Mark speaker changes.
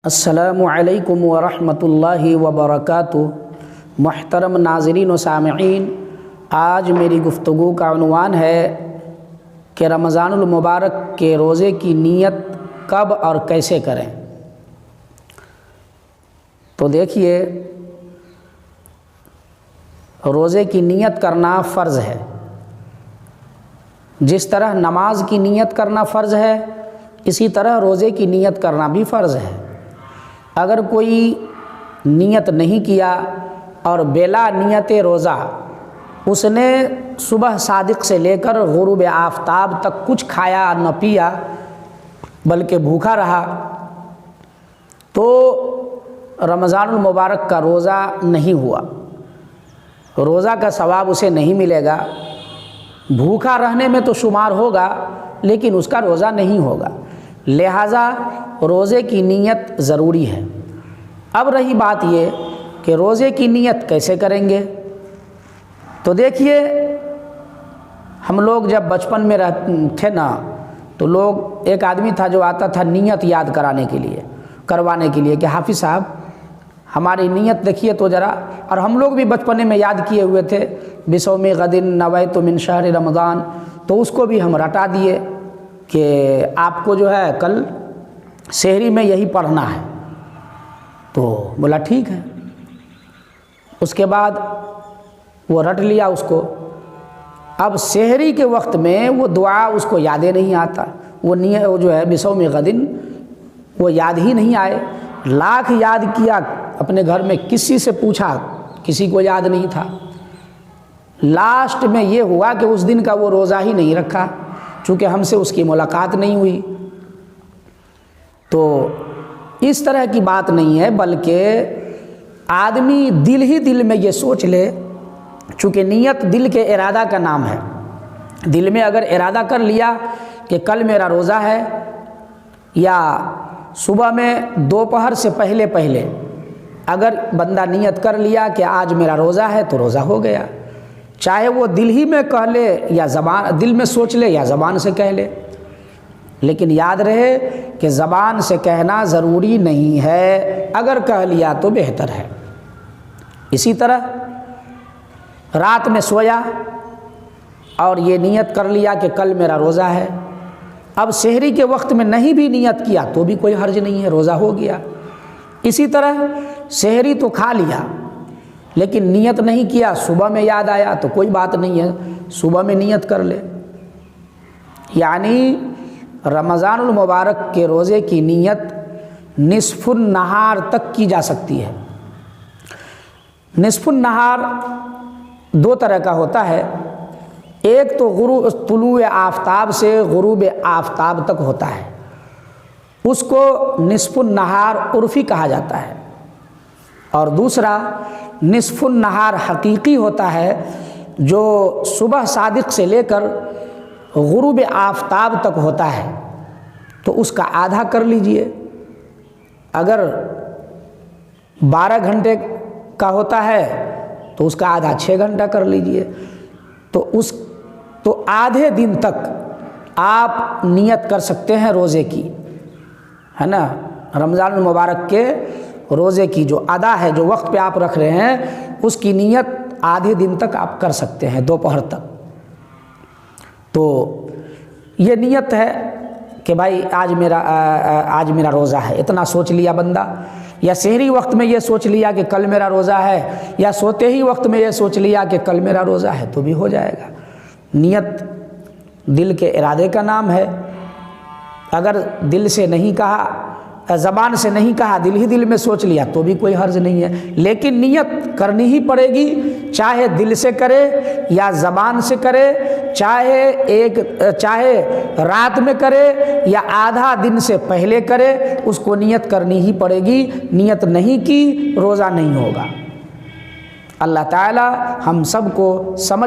Speaker 1: السلام علیکم ورحمۃ اللہ وبرکاتہ۔ محترم ناظرین و سامعین، آج میری گفتگو کا عنوان ہے کہ رمضان المبارک کے روزے کی نیت کب اور کیسے کریں۔ تو دیکھیے، روزے کی نیت کرنا فرض ہے۔ جس طرح نماز کی نیت کرنا فرض ہے، اسی طرح روزے کی نیت کرنا بھی فرض ہے۔ اگر کوئی نیت نہیں کیا اور بلا نیت روزہ اس نے صبح صادق سے لے کر غروب آفتاب تک کچھ کھایا نہ پیا بلکہ بھوکا رہا، تو رمضان المبارک کا روزہ نہیں ہوا، روزہ کا ثواب اسے نہیں ملے گا۔ بھوکا رہنے میں تو شمار ہوگا لیکن اس کا روزہ نہیں ہوگا۔ لہٰذا روزے کی نیت ضروری ہے۔ اب رہی بات یہ کہ روزے کی نیت کیسے کریں گے، تو دیکھیے، ہم لوگ جب بچپن میں تھے نا، تو ایک آدمی تھا جو آتا تھا نیت یاد کروانے کے لیے کہ حافظ صاحب ہماری نیت دیکھیے تو ذرا، اور ہم لوگ بھی بچپنے میں یاد کیے ہوئے تھے بصوم غد نویت من شہر رمضان، تو اس کو بھی ہم رٹا دیے کہ آپ کو جو ہے کل سحری میں یہی پڑھنا ہے۔ تو بولا ٹھیک ہے۔ اس کے بعد وہ رٹ لیا اس کو۔ اب سحری کے وقت میں وہ دعا اس کو یادیں نہیں آتا، وہ جو ہے بصوم غد وہ یاد ہی نہیں آئے۔ لاکھ یاد کیا اپنے گھر میں، کسی سے پوچھا، کسی کو یاد نہیں تھا۔ لاسٹ میں یہ ہوا کہ اس دن کا وہ روزہ ہی نہیں رکھا، چونکہ ہم سے اس کی ملاقات نہیں ہوئی۔ تو اس طرح کی بات نہیں ہے، بلکہ آدمی دل میں یہ سوچ لے، چونکہ نیت دل کے ارادہ کا نام ہے۔ دل میں اگر ارادہ کر لیا کہ کل میرا روزہ ہے، یا صبح میں دوپہر سے پہلے اگر بندہ نیت کر لیا کہ آج میرا روزہ ہے تو روزہ ہو گیا، چاہے وہ دل ہی میں کہہ لے یا دل میں سوچ لے یا زبان سے کہہ لے۔ لیکن یاد رہے کہ زبان سے کہنا ضروری نہیں ہے، اگر کہہ لیا تو بہتر ہے۔ اسی طرح رات میں سویا اور یہ نیت کر لیا کہ کل میرا روزہ ہے، اب سحری کے وقت میں نہیں بھی نیت کیا تو بھی کوئی حرج نہیں ہے، روزہ ہو گیا۔ اسی طرح سحری تو کھا لیا لیکن نیت نہیں کیا، صبح میں یاد آیا تو کوئی بات نہیں ہے، صبح میں نیت کر لے۔ یعنی رمضان المبارک کے روزے کی نیت نصف النہار تک کی جا سکتی ہے۔ نصف النہار دو طرح کا ہوتا ہے، ایک تو طلوع آفتاب سے غروب آفتاب تک ہوتا ہے، اس کو نصف النہار عرفی کہا جاتا ہے، اور دوسرا نصف النہار حقیقی ہوتا ہے، جو صبح صادق سے لے کر غروب آفتاب تک ہوتا ہے، تو اس کا آدھا کر لیجئے۔ اگر 12 گھنٹے کا ہوتا ہے تو اس کا آدھا 6 گھنٹہ کر لیجئے۔ تو آدھے دن تک آپ نیت کر سکتے ہیں روزے کی، ہے نا۔ رمضان المبارک کے روزے کی جو ادا ہے، جو وقت پہ آپ رکھ رہے ہیں، اس کی نیت آدھے دن تک آپ کر سکتے ہیں، دوپہر تک۔ تو یہ نیت ہے کہ بھائی آج میرا روزہ ہے، اتنا سوچ لیا بندہ، یا سحری وقت میں یہ سوچ لیا کہ کل میرا روزہ ہے، یا سوتے ہی وقت میں یہ سوچ لیا کہ کل میرا روزہ ہے، تو بھی ہو جائے گا۔ نیت دل کے ارادے کا نام ہے۔ اگر دل سے نہیں کہا، زبان سے نہیں کہا، دل میں سوچ لیا تو بھی کوئی حرج نہیں ہے، لیکن نیت کرنی ہی پڑے گی، چاہے دل سے کرے یا زبان سے کرے، چاہے رات میں کرے یا آدھا دن سے پہلے کرے، اس کو نیت کرنی ہی پڑے گی۔ نیت نہیں کی، روزہ نہیں ہوگا۔ اللہ تعالی ہم سب کو سمجھ